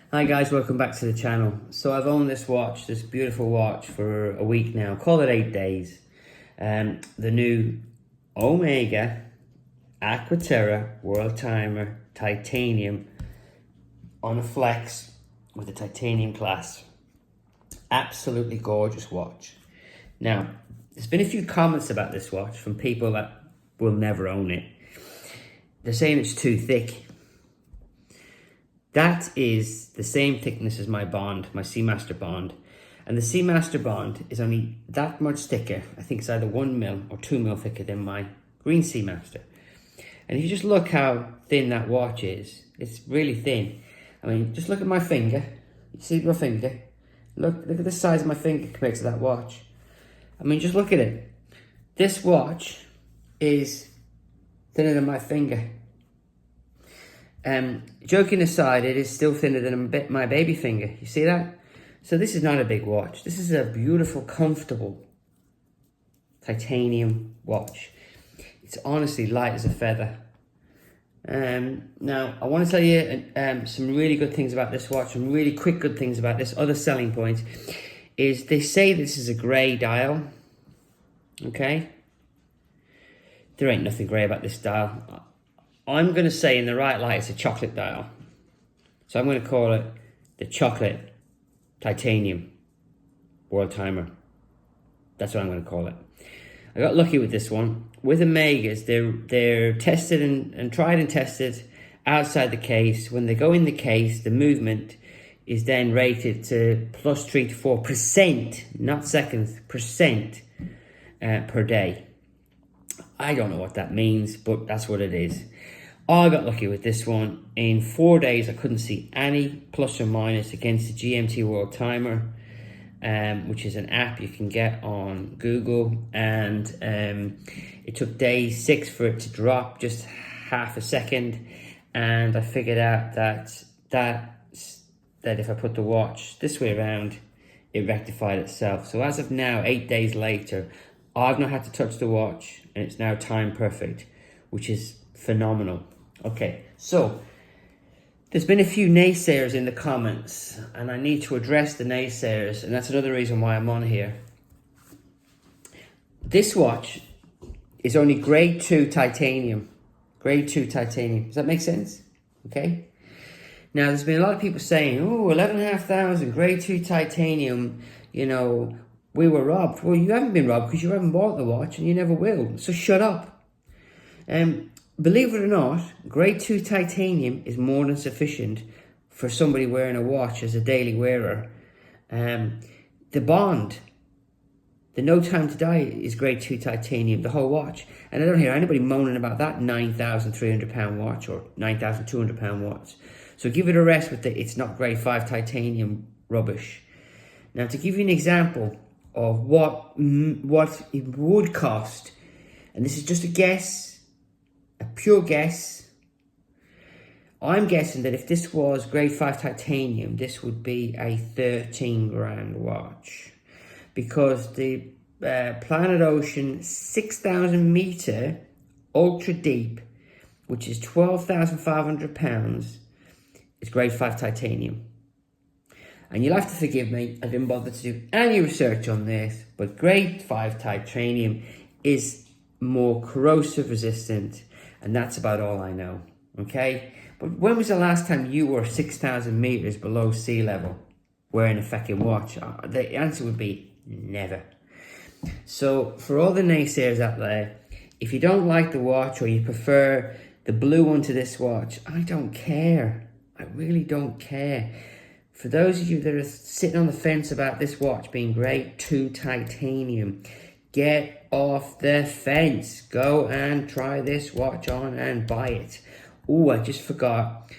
Hi guys, welcome back to the channel. So I've owned this watch, this beautiful watch, for a week now. Call it 8 days. The new Omega Aquaterra World Timer Titanium on a flex with a titanium clasp. Absolutely gorgeous watch. Now, there's been a few comments about this watch from people that will never own it. They're saying it's too thick. That is the same thickness as my bond, my Seamaster bond. And the Seamaster bond is only that much thicker. I think it's either 1mm or 2mm thicker than my green Seamaster. And if you just look how thin that watch is, it's really thin. I mean, just look at my finger. You see my finger? Look at the size of my finger compared to that watch. I mean, just look at it. This watch is thinner than my finger. Joking aside, it is still thinner than my baby finger. You see that? So this is not a big watch. This is a beautiful, comfortable titanium watch. It's honestly light as a feather. Now, I want to tell you some really good things about this watch, some really quick good things about this. Other selling point is they say this is a grey dial. Okay? There ain't nothing grey about this dial. I'm going to say in the right light it's a chocolate dial. So I'm going to call it the chocolate titanium world timer. That's what I'm going to call it. I got lucky with this one. With Omegas, they're tested and tried and tested outside the case. When they go in the case, the movement is then rated to plus 3 to 4%, not seconds, percent per day. I don't know what that means, but that's what it is. I got lucky with this one. In 4 days, I couldn't see any plus or minus against the GMT World Timer, which is an app you can get on Google. And it took day 6 for it to drop just half a second. And I figured out that if I put the watch this way around, it rectified itself. So as of now, 8 days later, I've not had to touch the watch, and it's now time perfect, which is phenomenal. Okay, so there's been a few naysayers in the comments, and I need to address the naysayers, and that's another reason why I'm on here. This watch is only grade 2 titanium. Grade 2 titanium. Does that make sense? Okay. Now, there's been a lot of people saying, oh, 11,500, grade 2 titanium, you know, we were robbed. Well, you haven't been robbed because you haven't bought the watch and you never will. So shut up. Believe it or not, grade 2 titanium is more than sufficient for somebody wearing a watch as a daily wearer. The bond, the No Time to Die, is grade 2 titanium, the whole watch. And I don't hear anybody moaning about that £9,300 watch or £9,200 watch. So give it a rest with the it's not grade 5 titanium rubbish. Now, to give you an example of what it would cost, and this is just a guess, a pure guess, I'm guessing that if this was grade 5 titanium, this would be a 13 grand watch, because the Planet Ocean 6,000 meter ultra deep, which is 12,500 pounds, is grade 5 titanium. And you'll have to forgive me, I didn't bother to do any research on this, but grade 5 titanium is more corrosive resistant, and that's about all I know, okay? But when was the last time you were 6,000 meters below sea level wearing a fucking watch? The answer would be never. So for all the naysayers out there, if you don't like the watch or you prefer the blue one to this watch, I don't care. I really don't care. For those of you that are sitting on the fence about this watch being grade 2 titanium, get off the fence. Go and try this watch on and buy it. Oh, I just forgot.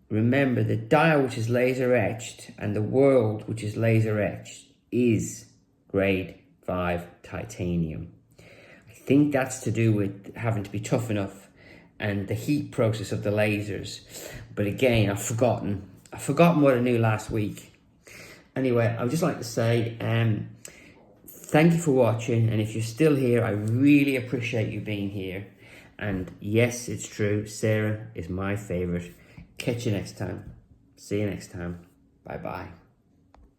Remember, the dial, which is laser etched, and the world, which is laser etched, is grade 5 titanium. I think that's to do with having to be tough enough and the heat process of the lasers. But again, I've forgotten what I knew last week. Anyway, I would just like to say thank you for watching, and if you're still here, I really appreciate you being here. And yes, it's true, Sarah is my favourite. Catch you next time. See you next time. Bye-bye.